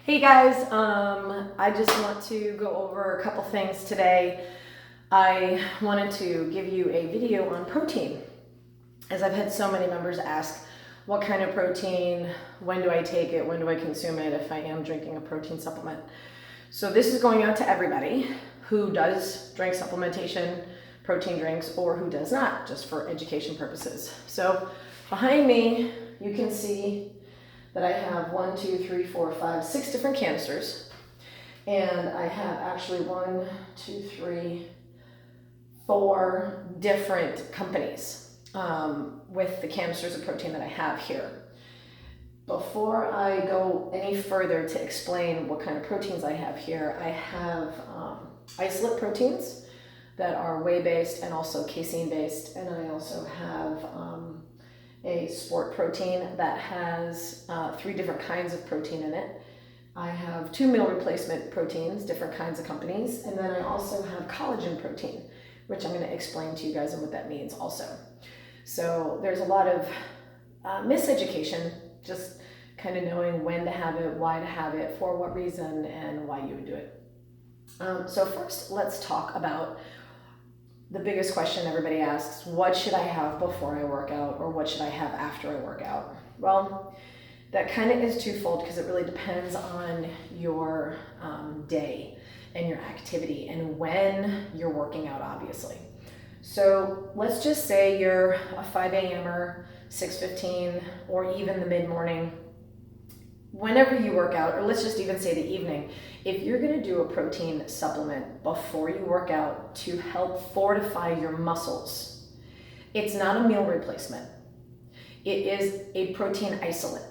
Hey guys, I just want to go over a couple things today. I wanted to give you a video on protein, as I've had so many members ask what kind of protein, when do I take it, when do I consume it if I am drinking a protein supplement. So this is going out to everybody who does drink supplementation, protein drinks, or who does not, just for education purposes. So behind me, you can see that I have 1, 2, 3, 4, 5, 6 different canisters. And I have actually 1, 2, 3, 4 different companies with the canisters of protein that I have here. Before I go any further to explain what kind of proteins I have here, I have isolate proteins that are whey-based and also casein-based, and I also have a sport protein that has 3 different kinds of protein in it. I have 2 meal replacement proteins, different kinds of companies, and then I also have collagen protein, which I'm going to explain to you guys and what that means also. So there's a lot of miseducation, just kind of knowing when to have it, why to have it, for what reason, and why you would do it. So first, let's talk about the biggest question everybody asks: what should I have before I work out, or what should I have after I work out? Well, that kind of is twofold because it really depends on your day and your activity and when you're working out, obviously. So let's just say you're a 5 a.m.er, 6:15, or even the mid-morning. Whenever you work out, or let's just even say the evening, if you're going to do a protein supplement before you work out to help fortify your muscles, it's not a meal replacement. It is a protein isolate.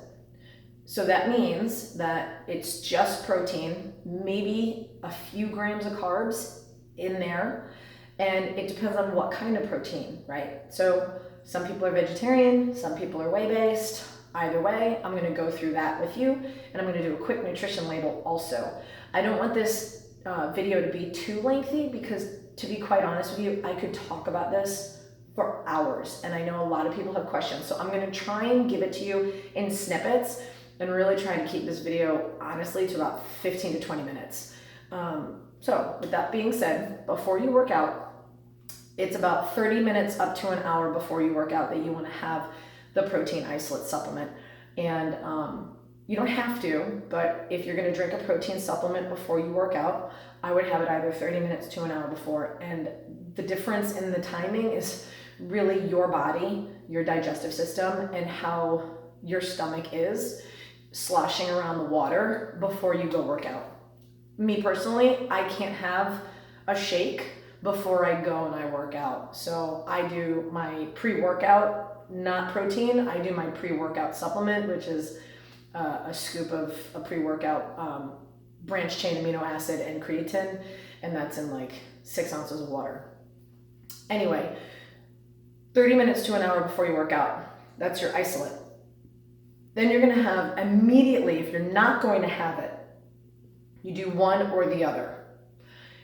So that means that it's just protein, maybe a few grams of carbs in there, and it depends on what kind of protein, right? So some people are vegetarian, some people are whey-based. Either way, I'm going to go through that with you, and I'm going to do a quick nutrition label also. I don't want this video to be too lengthy because, to be quite honest with you, I could talk about this for hours, and I know a lot of people have questions. So I'm going to try and give it to you in snippets and really try to keep this video, honestly, to about 15 to 20 minutes. So with that being said, before you work out, it's about 30 minutes up to an hour before you work out that you want to have the protein isolate supplement. And you don't have to, but if you're going to drink a protein supplement before you work out, I would have it either 30 minutes to an hour before. And the difference in the timing is really your body, your digestive system, and how your stomach is sloshing around the water before you go work out. Me personally, I can't have a shake before I go and I work out. So I do my pre-workout, not protein. I do my pre-workout supplement, which is a scoop of a pre-workout branched chain amino acid and creatine, and that's in like 6 ounces of water. Anyway, 30 minutes to an hour before you work out, that's your isolate. Then you're going to have immediately, if you're not going to have it, you do one or the other.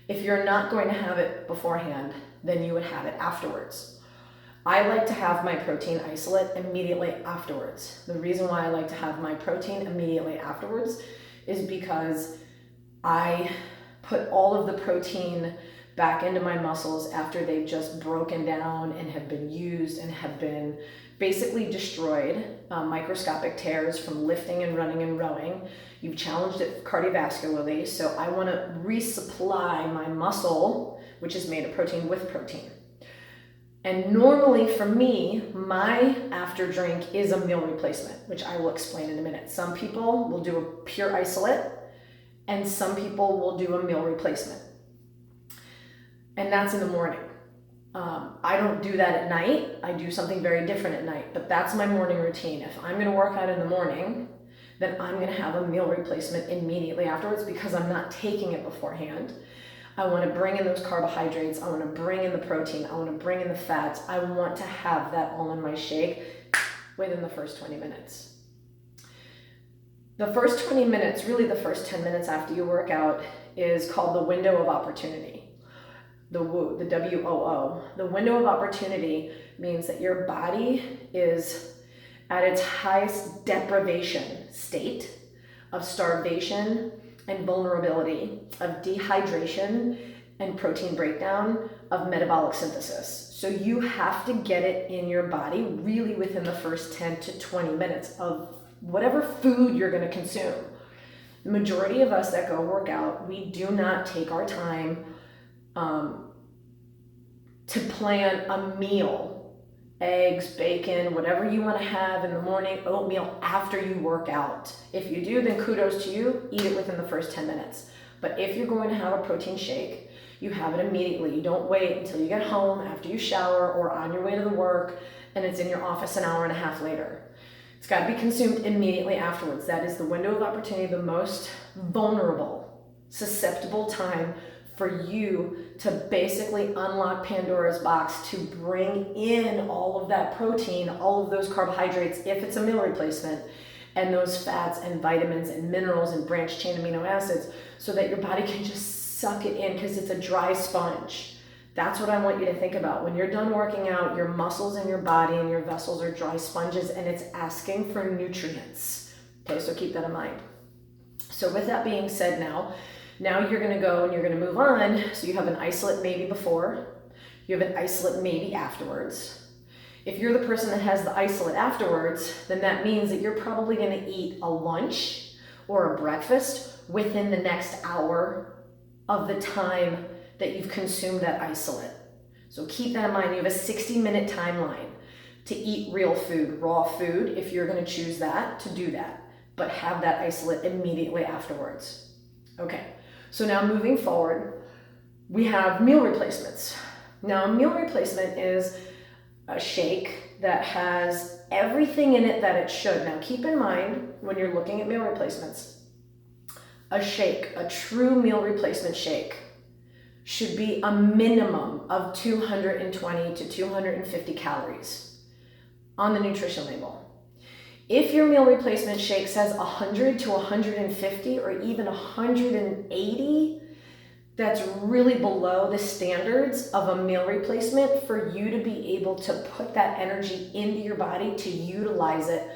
If you're not going to have it beforehand, then you would have it afterwards. I like to have my protein isolate immediately afterwards. The reason why I like to have my protein immediately afterwards is because I put all of the protein back into my muscles after they've just broken down and have been used and have been basically destroyed, microscopic tears from lifting and running and rowing. You've challenged it cardiovascularly, so I want to resupply my muscle, which is made of protein, with protein. And normally for me, my after drink is a meal replacement, which I will explain in a minute. Some people will do a pure isolate, and some people will do a meal replacement. And that's in the morning. I don't do that at night. I do something very different at night, but that's my morning routine. If I'm going to work out in the morning, then I'm going to have a meal replacement immediately afterwards because I'm not taking it beforehand. I want to bring in those carbohydrates. I want to bring in the protein. I want to bring in the fats. I want to have that all in my shake within the first 20 minutes. The first 20 minutes, really the first 10 minutes after you work out, is called the window of opportunity. The WOO, the WOO. The window of opportunity means that your body is at its highest deprivation state of starvation and vulnerability, of dehydration and protein breakdown, of metabolic synthesis. So you have to get it in your body really within the first 10 to 20 minutes of whatever food you're going to consume. The majority of us that go work out, we do not take our time to plan a meal, eggs, bacon, whatever you want to have in the morning, oatmeal after you work out. If you do, then kudos to you, eat it within the first 10 minutes. But if you're going to have a protein shake, you have it immediately. You don't wait until you get home after you shower or on your way to the work and it's in your office an hour and a half later. It's got to be consumed immediately afterwards. That is the window of opportunity, the most vulnerable, susceptible time for you to basically unlock Pandora's box to bring in all of that protein, all of those carbohydrates, if it's a meal replacement, and those fats and vitamins and minerals and branched chain amino acids, so that your body can just suck it in because it's a dry sponge. That's what I want you to think about. When you're done working out, your muscles and your body and your vessels are dry sponges and it's asking for nutrients. Okay, so keep that in mind. So with that being said, now you're gonna go and you're gonna move on. So you have an isolate maybe before, you have an isolate maybe afterwards. If you're the person that has the isolate afterwards, then that means that you're probably gonna eat a lunch or a breakfast within the next hour of the time that you've consumed that isolate. So keep that in mind. You have a 60-minute timeline to eat real food, raw food, if you're gonna choose that, to do that, but have that isolate immediately afterwards. Okay, so now moving forward, we have meal replacements. Now a meal replacement is a shake that has everything in it that it should. Now keep in mind, when you're looking at meal replacements, a shake, a true meal replacement shake, should be a minimum of 220 to 250 calories on the nutrition label. If your meal replacement shake says 100 to 150 or even 180, that's really below the standards of a meal replacement for you to be able to put that energy into your body to utilize it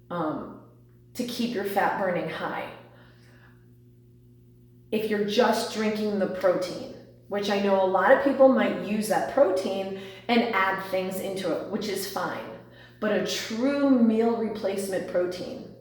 to keep your fat burning high. If you're just drinking the protein, which I know a lot of people might use that protein and add things into it, which is fine. But a true meal replacement protein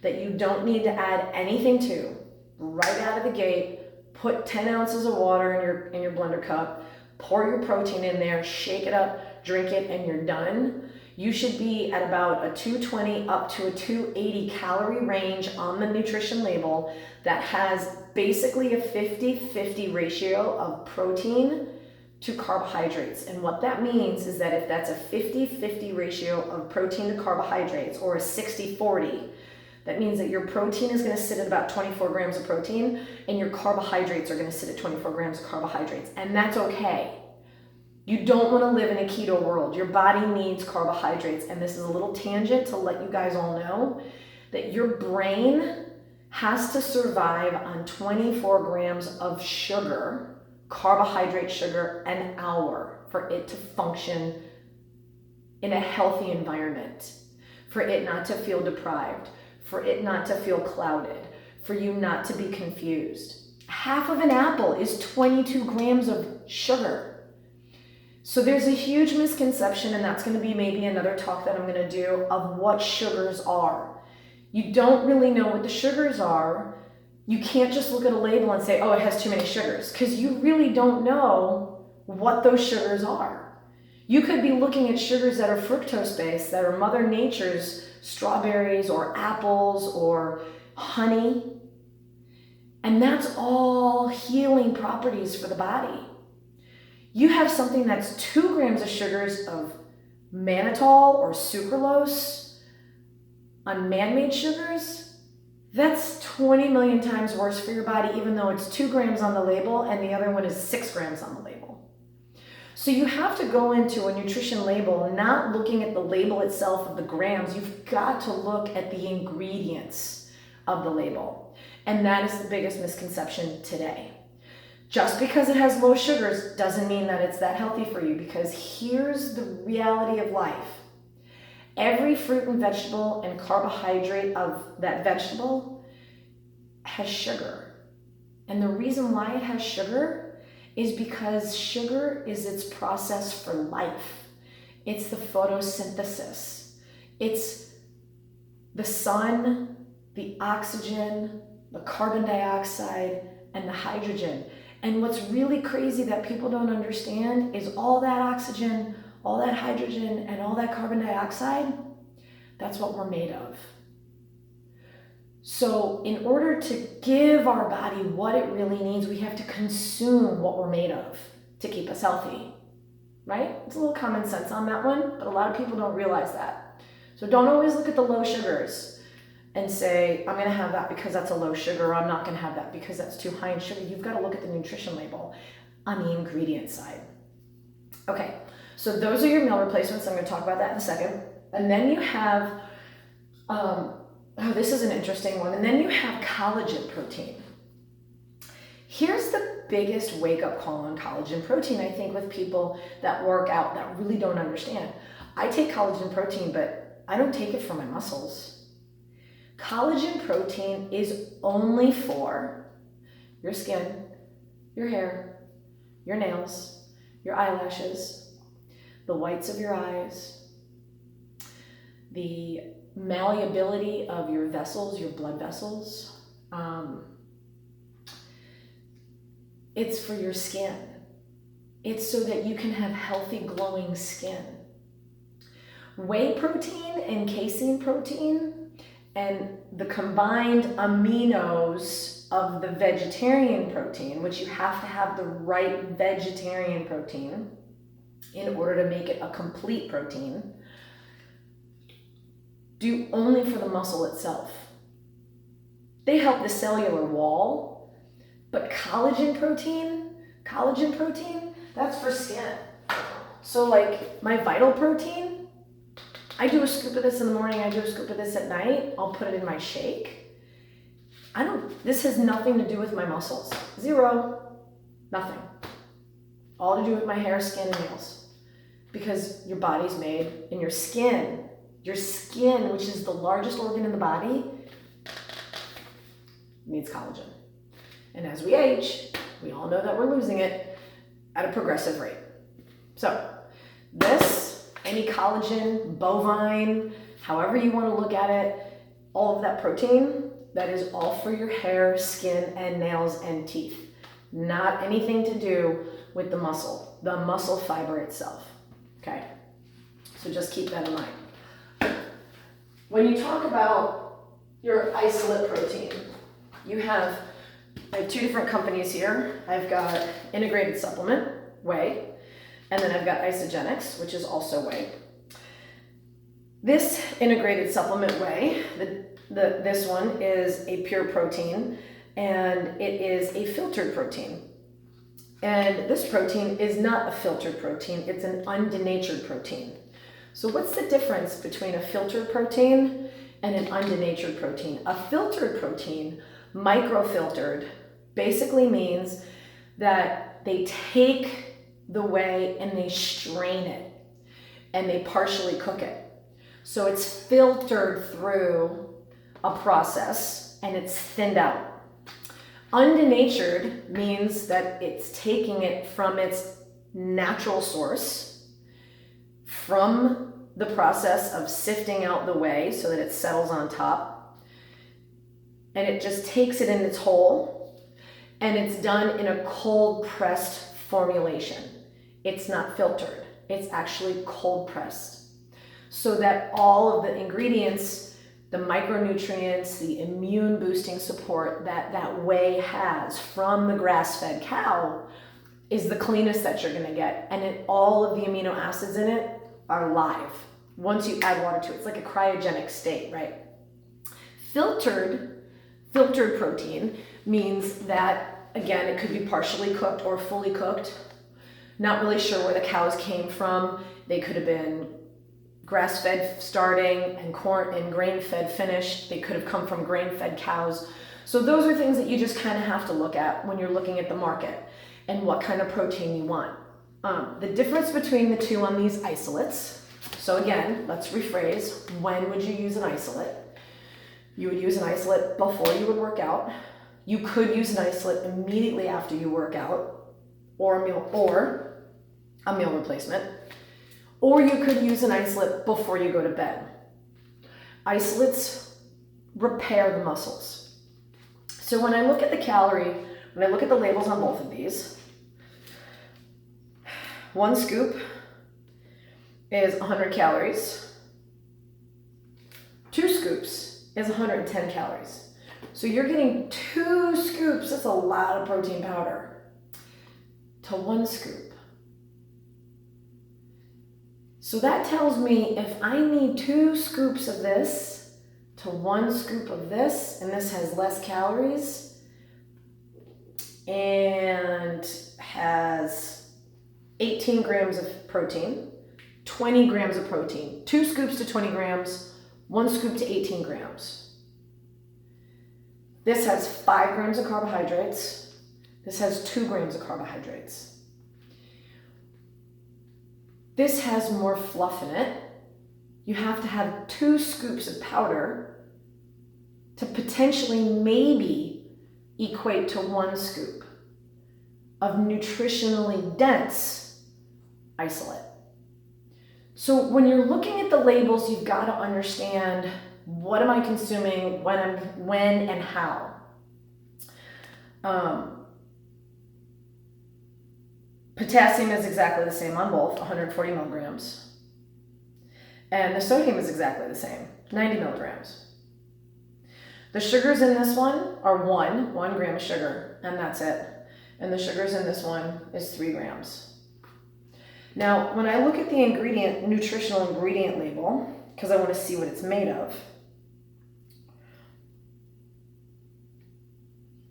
that you don't need to add anything to, right out of the gate, put 10 ounces of water in your blender cup, pour your protein in there, shake it up, drink it, and you're done. You should be at about a 220 up to a 280 calorie range on the nutrition label that has basically a 50-50 ratio of protein to carbohydrates. And what that means is that if that's a 50-50 ratio of protein to carbohydrates, or a 60-40, that means that your protein is going to sit at about 24 grams of protein and your carbohydrates are going to sit at 24 grams of carbohydrates. And that's okay. You don't want to live in a keto world. Your body needs carbohydrates. And this is a little tangent to let you guys all know that your brain has to survive on 24 grams of sugar, carbohydrate sugar, an hour for it to function in a healthy environment, for it not to feel deprived, for it not to feel clouded, for you not to be confused. Half of an apple is 22 grams of sugar. So there's a huge misconception, and that's going to be maybe another talk that I'm going to do, of what sugars are. You don't really know what the sugars are. You can't just look at a label and say, oh, it has too many sugars, because you really don't know what those sugars are. You could be looking at sugars that are fructose-based, that are Mother Nature's strawberries or apples or honey, and that's all healing properties for the body. You have something that's 2 grams of sugars of mannitol or sucralose on man-made sugars. That's 20 million times worse for your body, even though it's 2 grams on the label and the other one is 6 grams on the label. So you have to go into a nutrition label not looking at the label itself of the grams. You've got to look at the ingredients of the label. And that is the biggest misconception today. Just because it has low sugars doesn't mean that it's that healthy for you, because here's the reality of life. Every fruit and vegetable and carbohydrate of that vegetable has sugar. And the reason why it has sugar is because sugar is its process for life. It's the photosynthesis. It's the sun, the oxygen, the carbon dioxide, and the hydrogen. And what's really crazy that people don't understand is all that oxygen, all that hydrogen, and all that carbon dioxide, that's what we're made of. So in order to give our body what it really needs, we have to consume what we're made of to keep us healthy, right? It's a little common sense on that one, but a lot of people don't realize that. So don't always look at the low sugars and say, I'm gonna have that because that's a low sugar, or I'm not gonna have that because that's too high in sugar. You've gotta look at the nutrition label on the ingredient side. Okay, so those are your meal replacements. I'm gonna talk about that in a second. And then you have, this is an interesting one. And then you have collagen protein. Here's the biggest wake-up call on collagen protein, I think, with people that work out that really don't understand. I take collagen protein, but I don't take it for my muscles. Collagen protein is only for your skin, your hair, your nails, your eyelashes, the whites of your eyes, the malleability of your vessels, your blood vessels. It's for your skin. It's so that you can have healthy, glowing skin. Whey protein and casein protein and the combined aminos of the vegetarian protein, which you have to have the right vegetarian protein in order to make it a complete protein, do only for the muscle itself. They help the cellular wall, but collagen protein, that's for skin. So like my Vital Protein, I do a scoop of this in the morning, I do a scoop of this at night, I'll put it in my shake. This has nothing to do with my muscles. Zero, nothing. All to do with my hair, skin, and nails. Because your body's made in your skin, which is the largest organ in the body, needs collagen. And as we age, we all know that we're losing it at a progressive rate. So any collagen, bovine, however you want to look at it, all of that protein, that is all for your hair, skin, and nails and teeth. Not anything to do with the muscle fiber itself, okay? So just keep that in mind. When you talk about your isolate protein, I have two different companies here. I've got Integrated Supplement, whey, and then I've got Isagenix, which is also whey. This integrated supplement whey, this one is a pure protein, and it is a filtered protein. And this protein is not a filtered protein, it's an undenatured protein. So what's the difference between a filtered protein and an undenatured protein? A filtered protein, microfiltered, basically means that they take the whey and they strain it and they partially cook it. So it's filtered through a process and it's thinned out. Undenatured means that it's taking it from its natural source, from the process of sifting out the whey so that it settles on top, and it just takes it in its whole, and it's done in a cold pressed formulation. It's not filtered, it's actually cold pressed, so that all of the ingredients, the micronutrients, the immune boosting support that whey has from the grass-fed cow is the cleanest that you're gonna get. And all of the amino acids in it are live once you add water to it. It's like a cryogenic state, right? Filtered protein means that, again, it could be partially cooked or fully cooked. Not really sure where the cows came from. They could have been grass-fed starting and corn and grain-fed finished. They could have come from grain-fed cows. So those are things that you just kind of have to look at when you're looking at the market and what kind of protein you want. The difference between the two on these isolates. So again, let's rephrase. When would you use an isolate? You would use an isolate before you would work out. You could use an isolate immediately after you work out, or a meal replacement. Or you could use an isolate before you go to bed. Isolates repair the muscles. So when I look at when I look at the labels on both of these, 1 scoop is 100 calories. 2 scoops is 110 calories. So you're getting 2 scoops, that's a lot of protein powder, to 1 scoop. So that tells me if I need 2 scoops of this to 1 scoop of this, and this has less calories and has 18 grams of protein, 20 grams of protein, 2 scoops to 20 grams, 1 scoop to 18 grams. This has 5 grams of carbohydrates. This has 2 grams of carbohydrates. This has more fluff in it. You have to have 2 scoops of powder to potentially maybe equate to 1 scoop of nutritionally dense isolate. So when you're looking at the labels, you've got to understand, what am I consuming, when and how. Potassium is exactly the same on both, 140 milligrams. And the sodium is exactly the same, 90 milligrams. The sugars in this one are 1 gram of sugar, and that's it. And the sugars in this one is 3 grams. Now, when I look at the nutritional ingredient label, because I want to see what it's made of,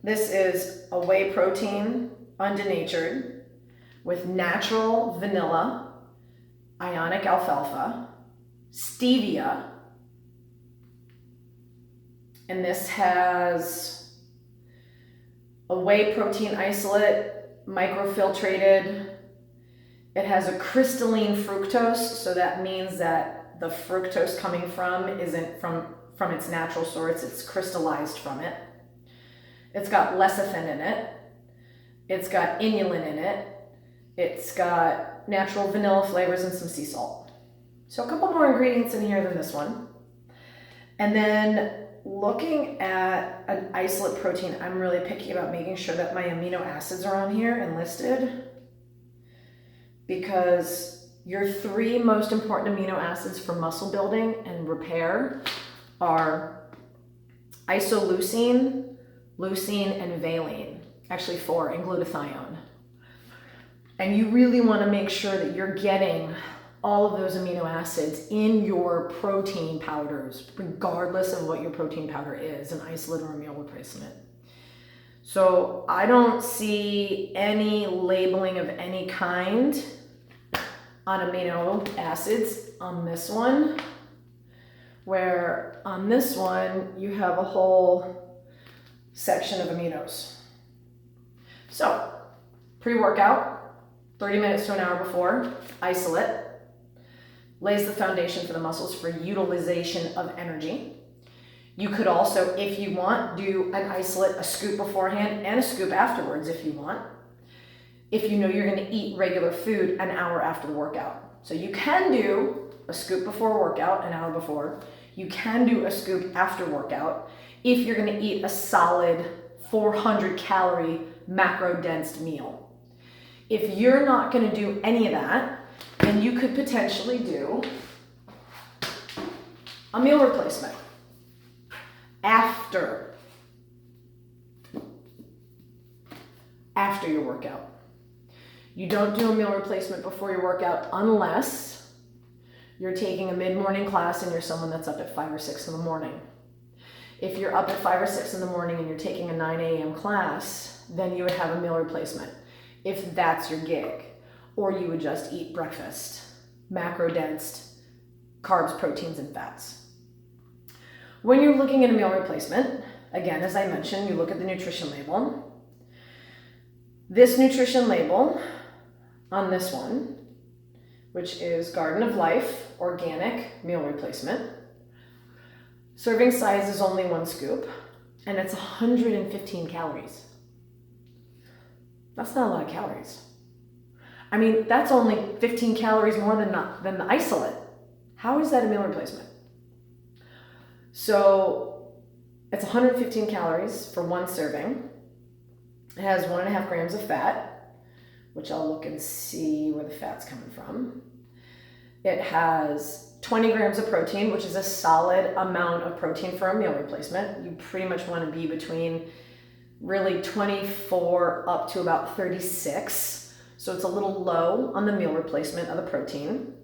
this is a whey protein, undenatured, with natural vanilla, ionic alfalfa, stevia, and this has a whey protein isolate, microfiltrated. It has a crystalline fructose, so that means that the fructose coming from isn't from its natural source, it's crystallized from it. It's got lecithin in it. It's got inulin in it. It's got natural vanilla flavors and some sea salt. So a couple more ingredients in here than this one. And then looking at an isolate protein, I'm really picky about making sure that my amino acids are on here and listed, because your 3 most important amino acids for muscle building and repair are isoleucine, leucine, and valine. Actually 4, and glutathione. And you really want to make sure that you're getting all of those amino acids in your protein powders, regardless of what your protein powder is, an isolate or a meal replacement. So I don't see any labeling of any kind on amino acids on this one, where on this one you have a whole section of aminos. So pre-workout, 30 minutes to an hour before, isolate, lays the foundation for the muscles for utilization of energy. You could also, if you want, do an isolate, a scoop beforehand and a scoop afterwards if you want. If you know you're going to eat regular food an hour after the workout. So you can do a scoop before workout, an hour before. You can do a scoop after workout if you're going to eat a solid 400 calorie macro-dense meal. If you're not going to do any of that, then you could potentially do a meal replacement after your workout. You don't do a meal replacement before your workout unless you're taking a mid-morning class and you're someone that's up at 5 or 6 in the morning. If you're up at 5 or 6 in the morning and you're taking a 9 a.m. class, then you would have a meal replacement if that's your gig. Or you would just eat breakfast, macro-dense carbs, proteins, and fats. When you're looking at a meal replacement, again, as I mentioned, you look at the nutrition label. This nutrition label on this one, which is Garden of Life Organic Meal Replacement, Serving size is only 1 scoop, and it's 115 calories. That's not a lot of calories. I mean, that's only 15 calories more than the isolate. How is that a meal replacement? So it's 115 calories for 1 serving. It has 1.5 grams of fat, which I'll look and see where the fat's coming from. It has 20 grams of protein, which is a solid amount of protein for a meal replacement. You pretty much want to be between really 24 up to about 36. So it's a little low on the meal replacement of the protein.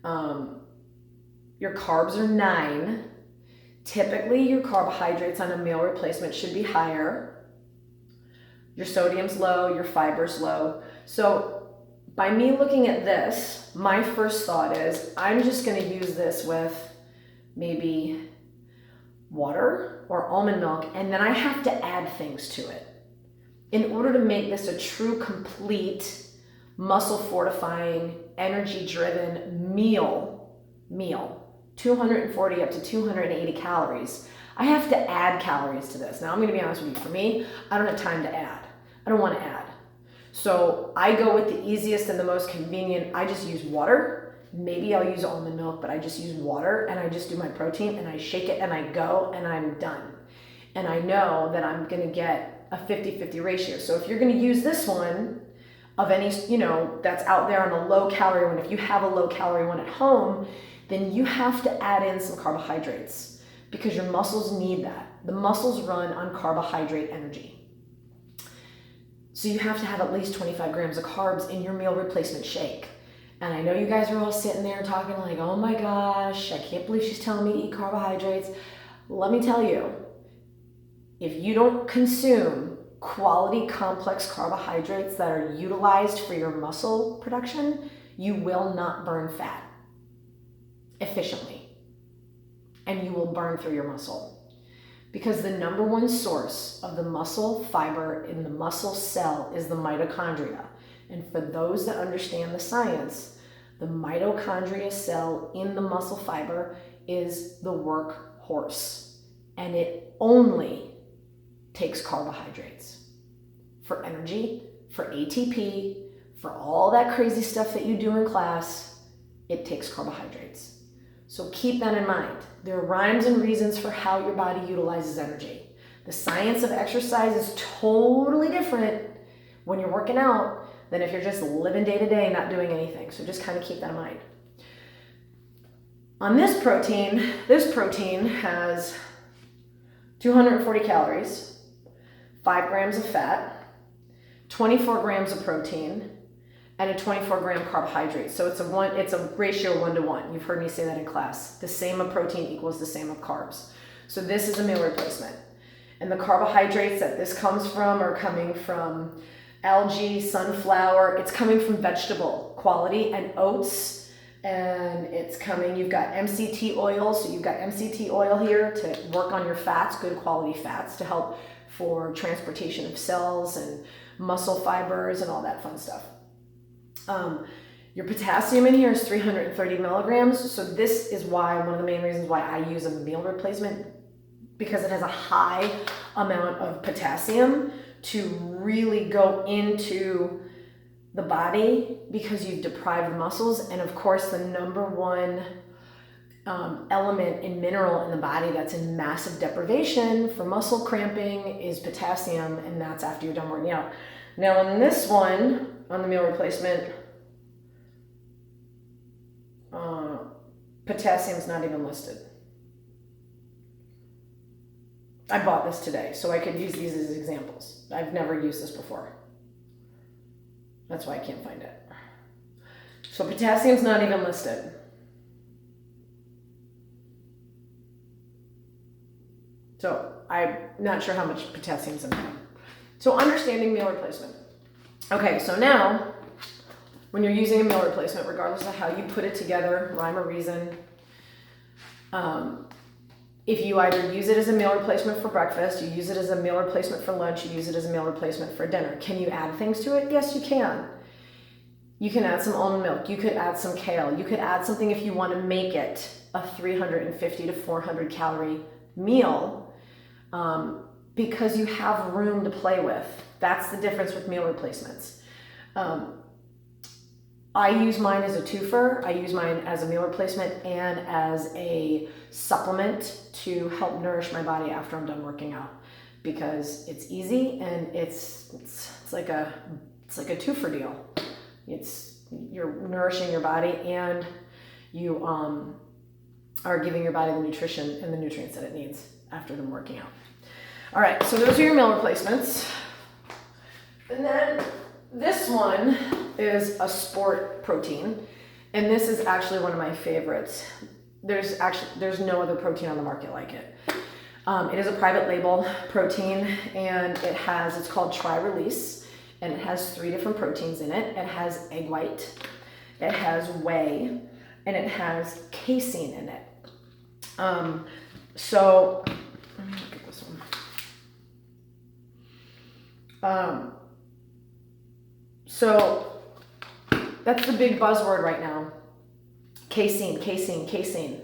Your carbs are 9. Typically, your carbohydrates on a meal replacement should be higher. Your sodium's low, your fiber's low. So by me looking at this, my first thought is I'm just going to use this with maybe water or almond milk, and then I have to add things to it in order to make this a true, complete, muscle fortifying, energy driven meal, 240 up to 280 calories. I have to add calories to this. Now I'm going to be honest with you, for me, I don't have time to add. I don't want to add. So I go with the easiest and the most convenient. I just use water. Maybe I'll use almond milk, but I just use water and I just do my protein and I shake it and I go and I'm done. And I know that I'm going to get a 50-50 ratio. So if you're going to use this one of any, that's out there on a low calorie one, if you have a low calorie one at home, then you have to add in some carbohydrates because your muscles need that. The muscles run on carbohydrate energy. So you have to have at least 25 grams of carbs in your meal replacement shake. And I know you guys are all sitting there talking like, oh my gosh, I can't believe she's telling me to eat carbohydrates. Let me tell you, if you don't consume quality complex carbohydrates that are utilized for your muscle production, you will not burn fat efficiently. And you will burn through your muscle. Because the number one source of the muscle fiber in the muscle cell is the mitochondria. And for those that understand the science, the mitochondria cell in the muscle fiber is the workhorse. And it only takes carbohydrates for energy, for ATP, for all that crazy stuff that you do in class. It takes carbohydrates. So keep that in mind. There are rhymes and reasons for how your body utilizes energy. The science of exercise is totally different when you're working out than if you're just living day to day, not doing anything. So just kind of keep that in mind. On this protein has 240 calories, 5 grams of fat, 24 grams of protein, and a 24 gram carbohydrate. So it's a ratio 1-to-1. You've heard me say that in class. The same of protein equals the same of carbs. So this is a meal replacement. And the carbohydrates that this comes from are coming from algae, sunflower. It's coming from vegetable quality and oats. And you've got MCT oil. So you've got MCT oil here to work on your fats, good quality fats to help for transportation of cells and muscle fibers and all that fun stuff. Your potassium in here is 330 milligrams. So this is why, one of the main reasons why I use a meal replacement, because it has a high amount of potassium to really go into the body because you've deprived the muscles. And of course, the number one element and mineral in the body that's in massive deprivation for muscle cramping is potassium, and that's after you're done working out. Now on this one, on the meal replacement, potassium's not even listed. I bought this today, so I could use these as examples. I've never used this before. That's why I can't find it. So potassium's not even listed. So I'm not sure how much potassium's in there. So understanding meal replacement. Okay, so now, when you're using a meal replacement, regardless of how you put it together, rhyme or reason, if you either use it as a meal replacement for breakfast, you use it as a meal replacement for lunch, you use it as a meal replacement for dinner. Can you add things to it? Yes, you can. You can add some almond milk. You could add some kale. You could add something if you want to make it a 350 to 400 calorie meal, because you have room to play with. That's the difference with meal replacements. I use mine as a twofer. I use mine as a meal replacement and as a supplement to help nourish my body after I'm done working out, because it's easy and it's like a twofer deal. You're nourishing your body and you are giving your body the nutrition and the nutrients that it needs after them working out. All right, so those are your meal replacements. And then this one is a sport protein, and this is actually one of my favorites. There's no other protein on the market like it. It is a private label protein, and it's called Tri-Release, and it has 3 different proteins in it. It has egg white, it has whey, and it has casein in it. So let me look at this one. So that's the big buzzword right now. Casein, casein, casein.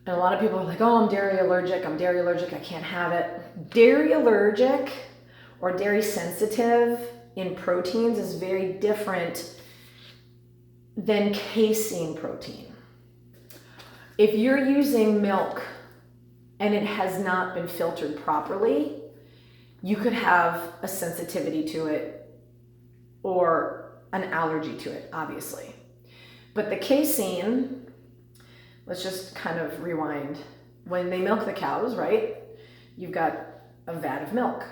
And a lot of people are like, oh, I'm dairy allergic, I can't have it. Dairy allergic or dairy sensitive in proteins is very different than casein protein. If you're using milk and it has not been filtered properly, you could have a sensitivity to it or an allergy to it, obviously. But the casein, let's just kind of rewind. When they milk the cows, right, you've got a vat of milk.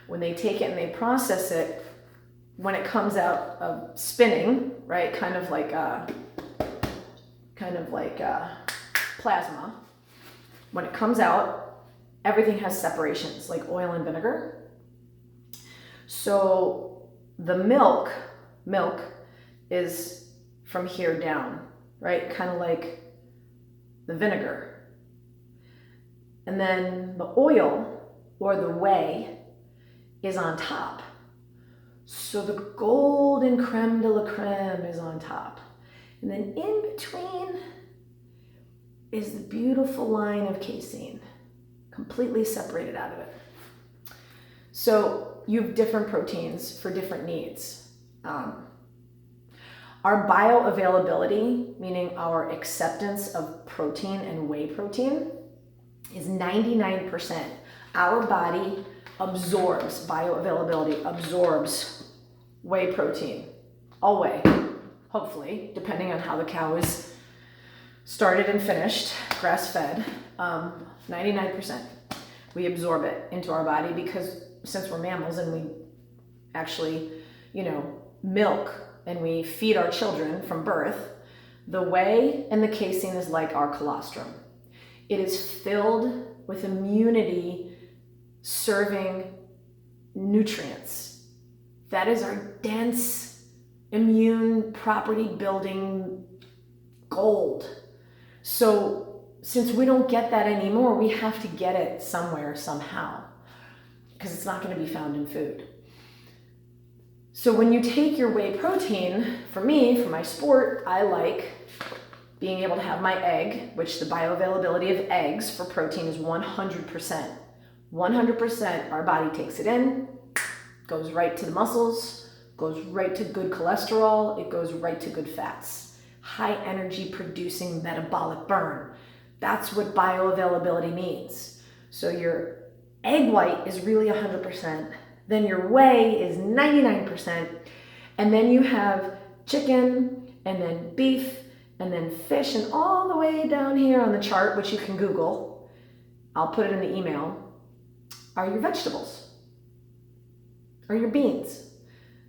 When they take it and they process it, when it comes out of spinning, right, kind of like plasma, when it comes out, everything has separations like oil and vinegar. So the milk is from here down, right? Kind of like the vinegar. And then the oil or the whey is on top. So the golden creme de la creme is on top. And then in between is the beautiful line of casein, completely separated out of it. So you have different proteins for different needs. Our bioavailability, meaning our acceptance of protein and whey protein, is 99%. Our body absorbs whey protein, all whey, hopefully, depending on how the cow is started and finished, grass-fed, 99%. We absorb it into our body because since we're mammals and we actually, milk and we feed our children from birth, the whey and the casein is like our colostrum. It is filled with immunity serving nutrients. That is our dense immune property building gold. So since we don't get that anymore, we have to get it somewhere, somehow, because it's not going to be found in food. So when you take your whey protein, for me, for my sport, I like being able to have my egg, which the bioavailability of eggs for protein is 100%. 100%, our body takes it in, goes right to the muscles, goes right to good cholesterol, it goes right to good fats. High energy producing metabolic burn. That's what bioavailability means. So your egg white is really 100%, then your whey is 99%, and then you have chicken, and then beef, and then fish, and all the way down here on the chart, which you can Google, I'll put it in the email, are your vegetables, are your beans.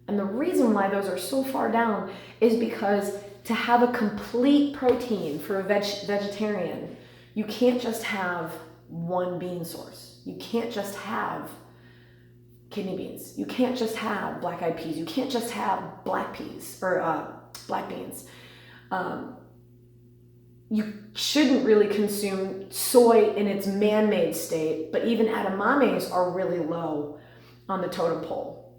And the reason why those are so far down is because to have a complete protein for a vegetarian, you can't just have one bean source. You can't just have kidney beans. You can't just have black-eyed peas. You can't just have black peas or black beans. You shouldn't really consume soy in its man-made state, but even edamames are really low on the totem pole.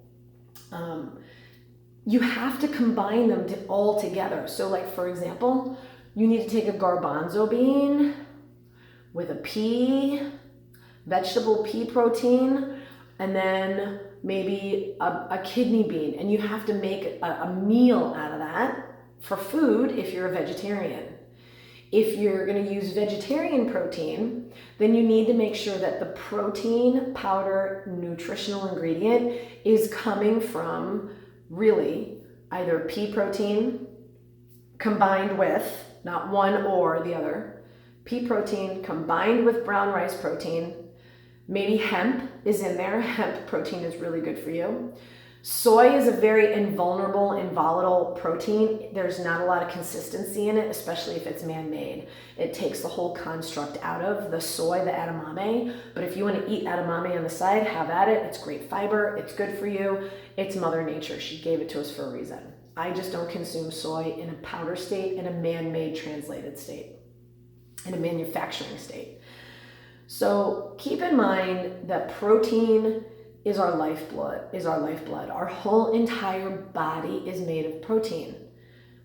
you have to combine them all together. So like, for example, you need to take a garbanzo bean with a pea, vegetable pea protein, and then maybe a kidney bean. And you have to make a meal out of that for food if you're a vegetarian. If you're going to use vegetarian protein, then you need to make sure that the protein powder nutritional ingredient is coming from really either pea protein combined with, not one or the other, pea protein combined with brown rice protein. Maybe hemp is in there. Hemp protein is really good for you. Soy is a very invulnerable and volatile protein. There's not a lot of consistency in it, especially if it's man-made. It takes the whole construct out of the soy, the edamame. But if you want to eat edamame on the side, have at it. It's great fiber. It's good for you. It's Mother Nature. She gave it to us for a reason. I just don't consume soy in a powder state, in a man-made translated state, in a manufacturing state. So keep in mind that protein is our lifeblood. Our whole entire body is made of protein.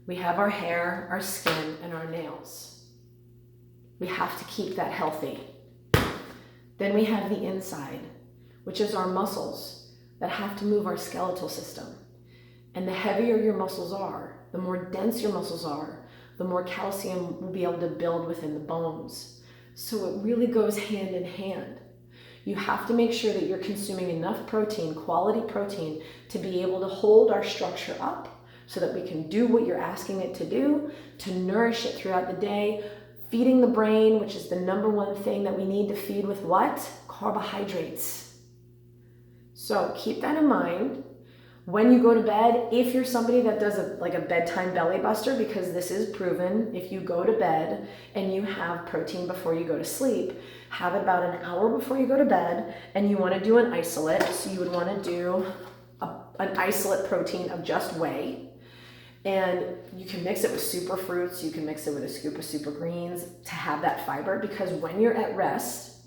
We have our hair, our skin, and our nails. We have to keep that healthy. Then we have the inside, which is our muscles that have to move our skeletal system. And the heavier your muscles are, the more dense your muscles are, the more calcium will be able to build within the bones. So it really goes hand in hand. You have to make sure that you're consuming enough protein, quality protein, to be able to hold our structure up so that we can do what you're asking it to do, to nourish it throughout the day, feeding the brain, which is the number one thing that we need to feed with what? Carbohydrates. So keep that in mind. When you go to bed, if you're somebody that does a bedtime belly buster, because this is proven, if you go to bed and you have protein before you go to sleep, have it about an hour before you go to bed, and you want to do an isolate. So you would want to do an isolate protein of just whey. And you can mix it with super fruits. You can mix it with a scoop of super greens to have that fiber, because when you're at rest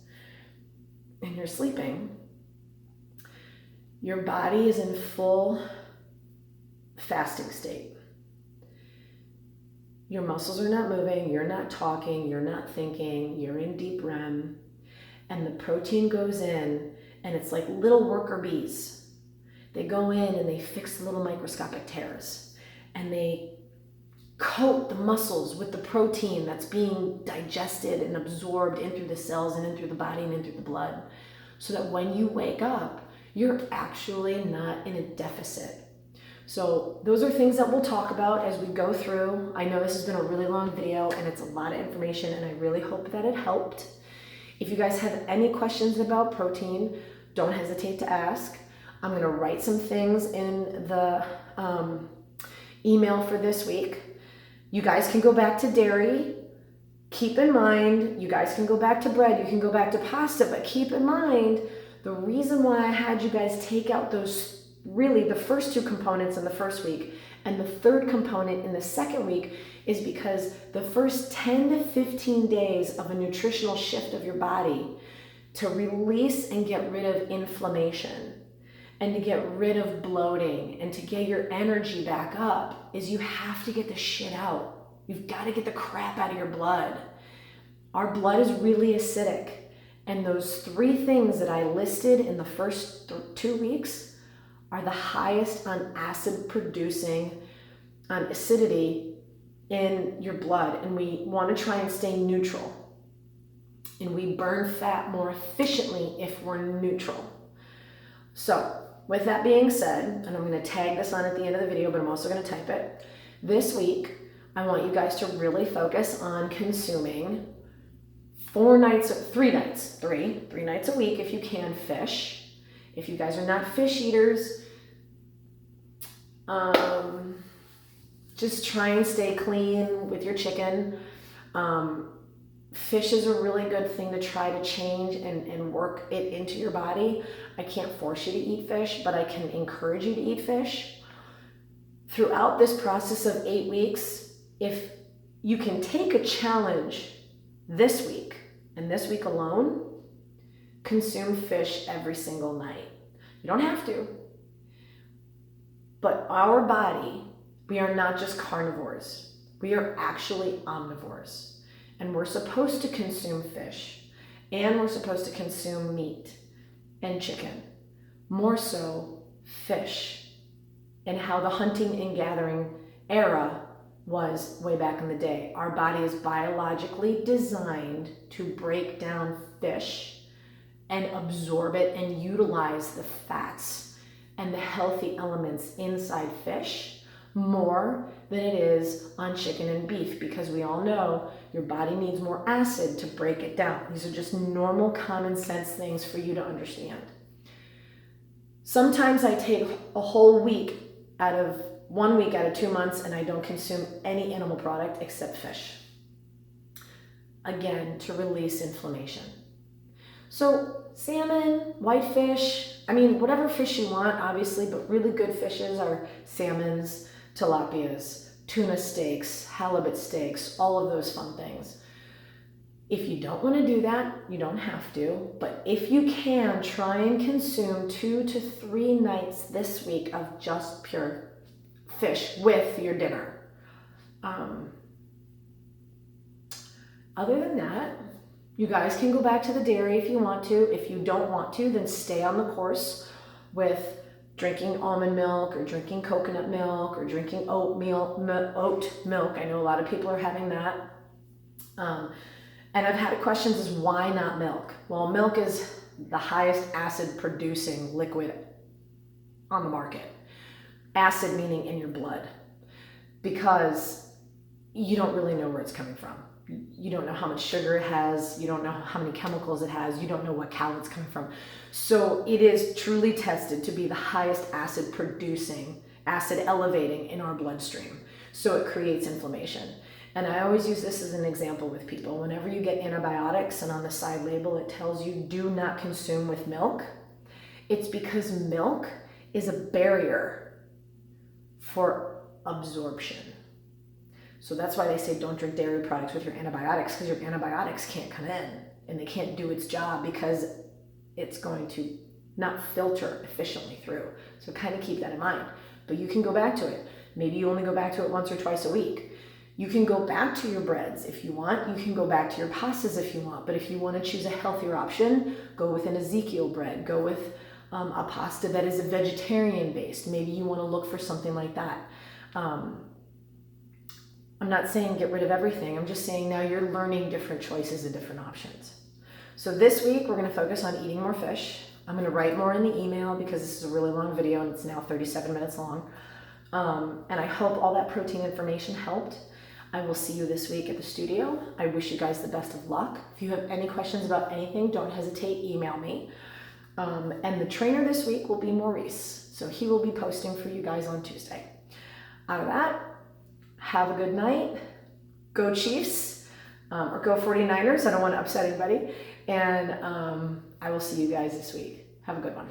and you're sleeping, your body is in full fasting state. Your muscles are not moving, you're not talking, you're not thinking, you're in deep REM, and the protein goes in, and it's like little worker bees. They go in and they fix the little microscopic tears, and they coat the muscles with the protein that's being digested and absorbed in through the cells and in through the body and in through the blood, so that when you wake up, you're actually not in a deficit. So those are things that we'll talk about as we go through. I know this has been a really long video and it's a lot of information, and I really hope that it helped. If you guys have any questions about protein, don't hesitate to ask. I'm gonna write some things in the email for this week. You guys can go back to dairy. Keep in mind, you guys can go back to bread, you can go back to pasta, but keep in mind, the reason why I had you guys take out those, really the first two components in the first week and the third component in the second week, is because the first 10 to 15 days of a nutritional shift of your body to release and get rid of inflammation and to get rid of bloating and to get your energy back up is you have to get the shit out. You've got to get the crap out of your blood. Our blood is really acidic. And those three things that I listed in the first 2 weeks are the highest on acid producing, on acidity in your blood. And we want to try and stay neutral. And we burn fat more efficiently if we're neutral. So with that being said, and I'm going to tag this on at the end of the video, but I'm also going to type it. This week, I want you guys to really focus on consuming 3 nights a week if you can, fish. If you guys are not fish eaters, just try and stay clean with your chicken. Fish is a really good thing to try to change and work it into your body. I can't force you to eat fish, but I can encourage you to eat fish. Throughout this process of 8 weeks, if you can take a challenge this week, and this week alone, consume fish every single night. You don't have to. But our body, we are not just carnivores. We are actually omnivores. And we're supposed to consume fish, and we're supposed to consume meat and chicken. More so, fish, and how the hunting and gathering era was way back in the day. Our body is biologically designed to break down fish and absorb it and utilize the fats and the healthy elements inside fish more than it is on chicken and beef, because we all know your body needs more acid to break it down. These are just normal common sense things for you to understand. Sometimes I take a whole week out of 1 week out of 2 months and I don't consume any animal product except fish. Again, to release inflammation. So salmon, whitefish, I mean, whatever fish you want, obviously, but really good fishes are salmons, tilapias, tuna steaks, halibut steaks, all of those fun things. If you don't want to do that, you don't have to, but if you can, try and consume 2 to 3 nights this week of just pure fish with your dinner. Other than that, you guys can go back to the dairy if you want to. If you don't want to, then stay on the course with drinking almond milk or drinking coconut milk or drinking oat milk. I know a lot of people are having that. And I've had questions is why not milk? Well, milk is the highest acid producing liquid on the market. Acid meaning in your blood, because you don't really know where it's coming from. You don't know how much sugar it has. You don't know how many chemicals it has. You don't know what cow it's coming from. So it is truly tested to be the highest acid producing, acid elevating in our bloodstream. So it creates inflammation. And I always use this as an example with people. Whenever you get antibiotics and on the side label it tells you do not consume with milk, it's because milk is a barrier for absorption. So that's why they say don't drink dairy products with your antibiotics, because your antibiotics can't come in and they can't do its job because it's going to not filter efficiently through. So kind of keep that in mind. But you can go back to it. Maybe you only go back to it once or twice a week. You can go back to your breads if you want. You can go back to your pastas if you want. But if you want to choose a healthier option, go with an Ezekiel bread. Go with a pasta that is a vegetarian based. Maybe you want to look for something like that. I'm not saying get rid of everything. I'm just saying now you're learning different choices and different options. So this week we're going to focus on eating more fish. I'm going to write more in the email because this is a really long video and it's now 37 minutes long. And I hope all that protein information helped. I will see you this week at the studio. I wish you guys the best of luck. If you have any questions about anything, don't hesitate, email me. And the trainer this week will be Maurice. So he will be posting for you guys on Tuesday. Out of that, have a good night. Go Chiefs, or go 49ers. I don't want to upset anybody. And I will see you guys this week. Have a good one.